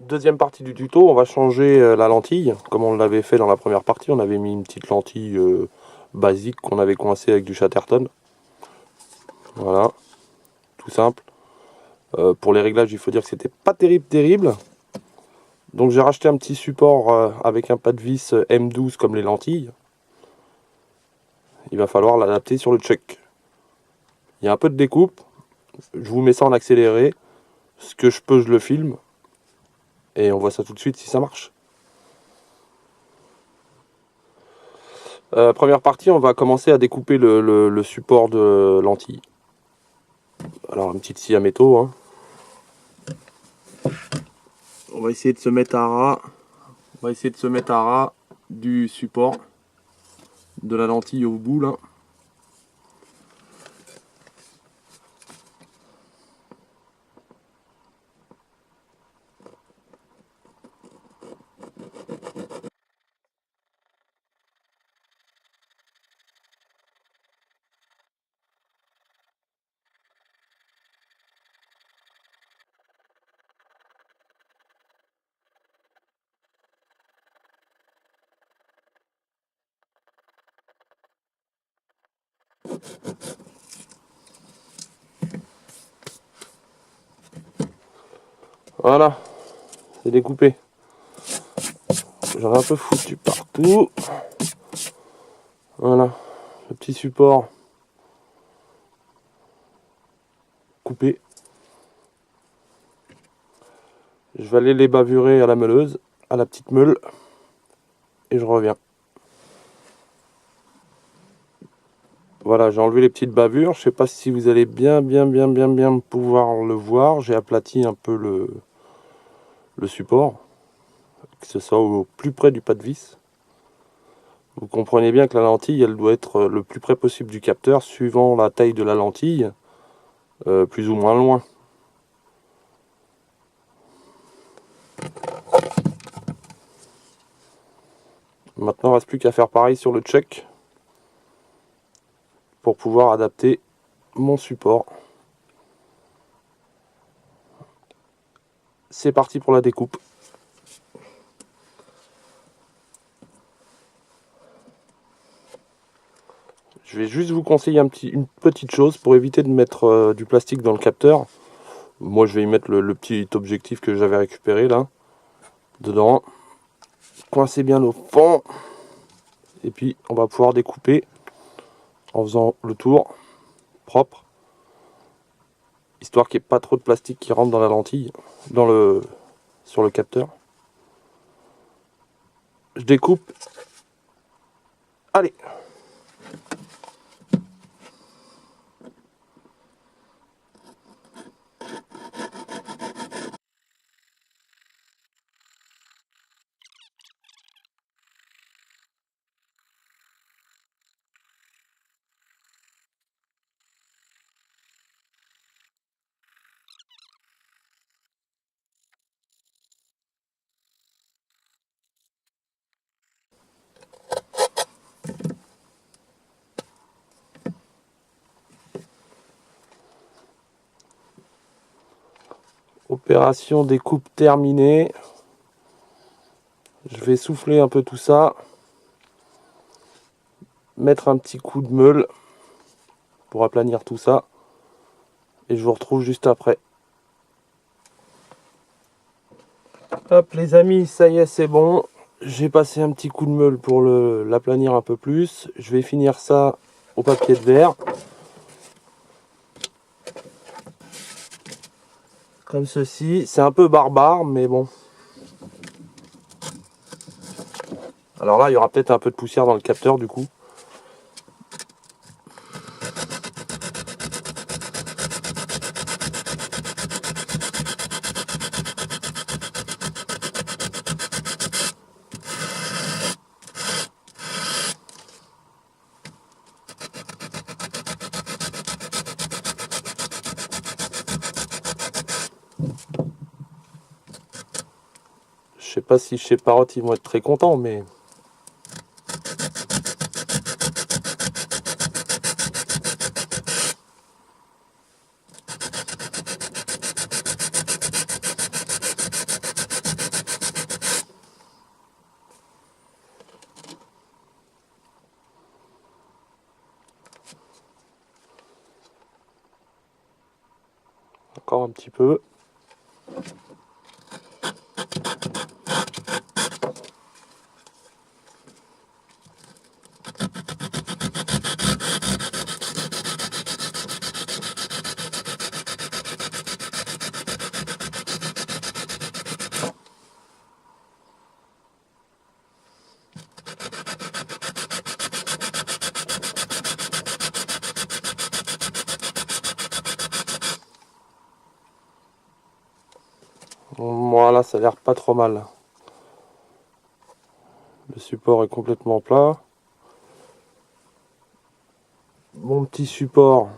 Deuxième partie du tuto, on va changer la lentille. Comme on l'avait fait dans la première partie, on avait mis une petite lentille basique qu'on avait coincée avec du Chatterton. Voilà, tout simple. Pour les réglages, il faut dire que c'était pas terrible. Donc j'ai racheté un petit support avec un pas de vis M12 comme les lentilles. Il va falloir l'adapter sur le chuck. Il y a un peu de découpe. Je vous mets ça en accéléré. Ce que je peux, je le filme. Et on voit ça tout de suite si ça marche. Première partie, on va commencer à découper le support de lentille. Alors une petite scie à métaux. Hein. On va essayer de se mettre à ras. On va essayer de se mettre à ras du support de la lentille au bout là. Voilà, c'est découpé. J'en ai un peu foutu partout. Voilà, le petit support coupé. Je vais aller les bavurer à la meuleuse, à la petite meule, et je reviens. Voilà, j'ai enlevé les petites bavures. Je sais pas si vous allez bien pouvoir le voir. J'ai aplati un peu le support, que ce soit au plus près du pas de vis. Vous comprenez bien que la lentille, elle doit être le plus près possible du capteur, suivant la taille de la lentille, plus ou moins loin. Maintenant, il ne reste plus qu'à faire pareil sur le chuck pour pouvoir adapter mon support. C'est parti pour la découpe. Je vais juste vous conseiller une petite chose pour éviter de mettre du plastique dans le capteur. Moi, je vais y mettre le petit objectif que j'avais récupéré là, dedans. Coincez bien au fond. Et puis, on va pouvoir découper en faisant le tour propre. Histoire qu'il n'y ait pas trop de plastique qui rentre dans la lentille, sur le capteur. Je découpe. Allez! Opération découpe terminée. Je vais souffler un peu tout ça. Mettre un petit coup de meule pour aplanir tout ça. Et je vous retrouve juste après. Hop les amis, ça y est, c'est bon. J'ai passé un petit coup de meule pour l'aplanir un peu plus. Je vais finir ça au papier de verre. Comme ceci. C'est un peu barbare, mais bon. Alors là, il y aura peut-être un peu de poussière dans le capteur du coup. Je sais pas si chez Parrot ils vont être très contents, mais... Encore un petit peu. Voilà, ça a l'air pas trop mal. Le support est complètement plat. Mon petit support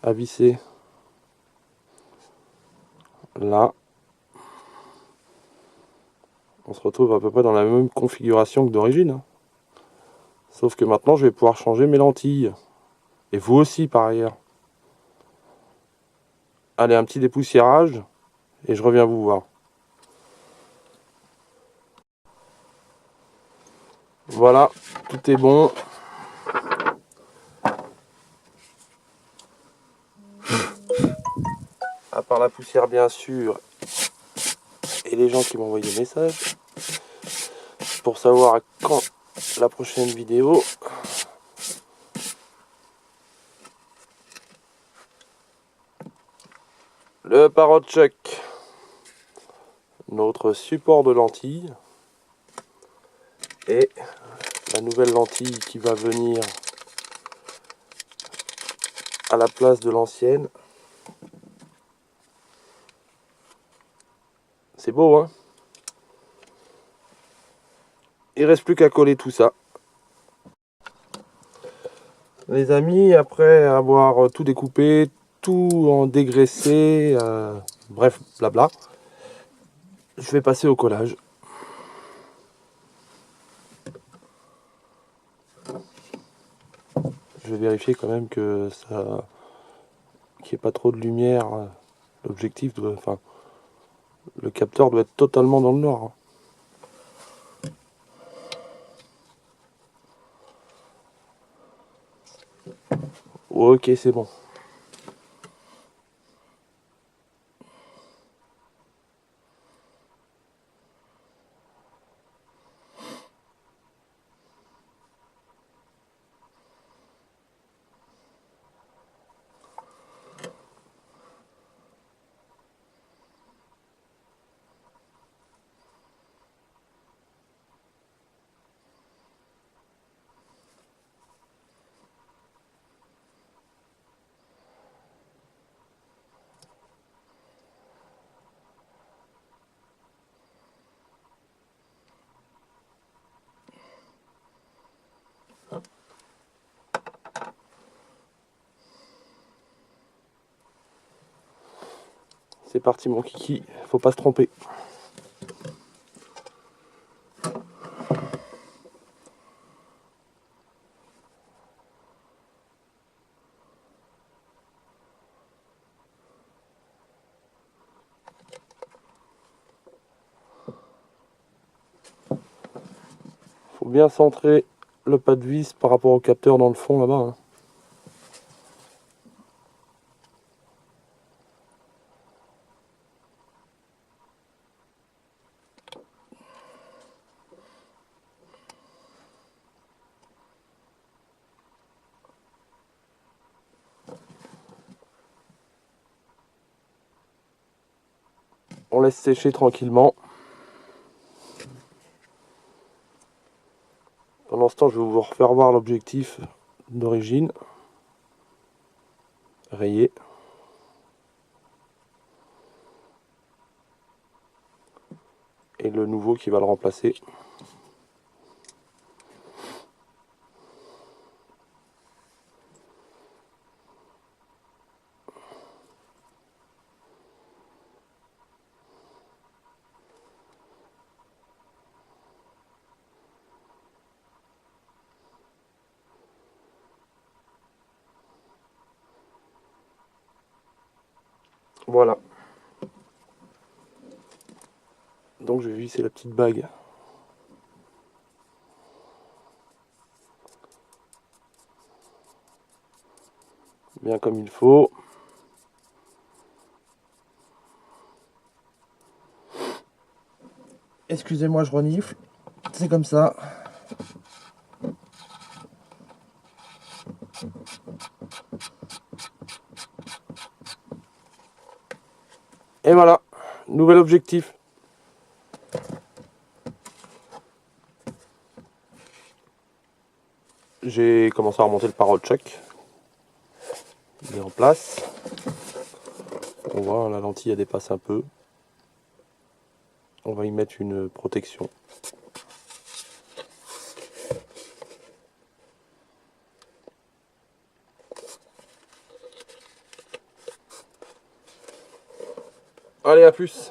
à visser là. On se retrouve à peu près dans la même configuration que d'origine. Sauf que maintenant, je vais pouvoir changer mes lentilles. Et vous aussi, par ailleurs. Allez, un petit dépoussiérage. Et je reviens vous voir. Voilà, tout est bon. À part la poussière, bien sûr. Et les gens qui m'ont envoyé des messages. Pour savoir quand la prochaine vidéo. Le Parrotchuck. Notre support de lentilles. Et la nouvelle lentille qui va venir à la place de l'ancienne. C'est beau, hein? Il reste plus qu'à coller tout ça. Les amis, après avoir tout découpé, tout en dégraissé, bref, blabla, je vais passer au collage. Je vais vérifier quand même que ça, qu'il n'y ait pas trop de lumière. L'objectif doit, enfin, le capteur doit être totalement dans le noir. Ok, c'est bon. C'est parti mon kiki, faut pas se tromper. Faut bien centrer le pas de vis par rapport au capteur dans le fond là-bas. Hein. On laisse sécher tranquillement. Pendant ce temps, je vais vous refaire voir l'objectif d'origine. Rayé. Et le nouveau qui va le remplacer. Voilà. Donc je vais visser la petite bague. Bien comme il faut. Excusez-moi, je renifle. C'est comme ça. Et voilà, nouvel objectif. J'ai commencé à remonter le pare-choc. Il est en place. On voit, la lentille elle dépasse un peu. On va y mettre une protection. Allez, à plus.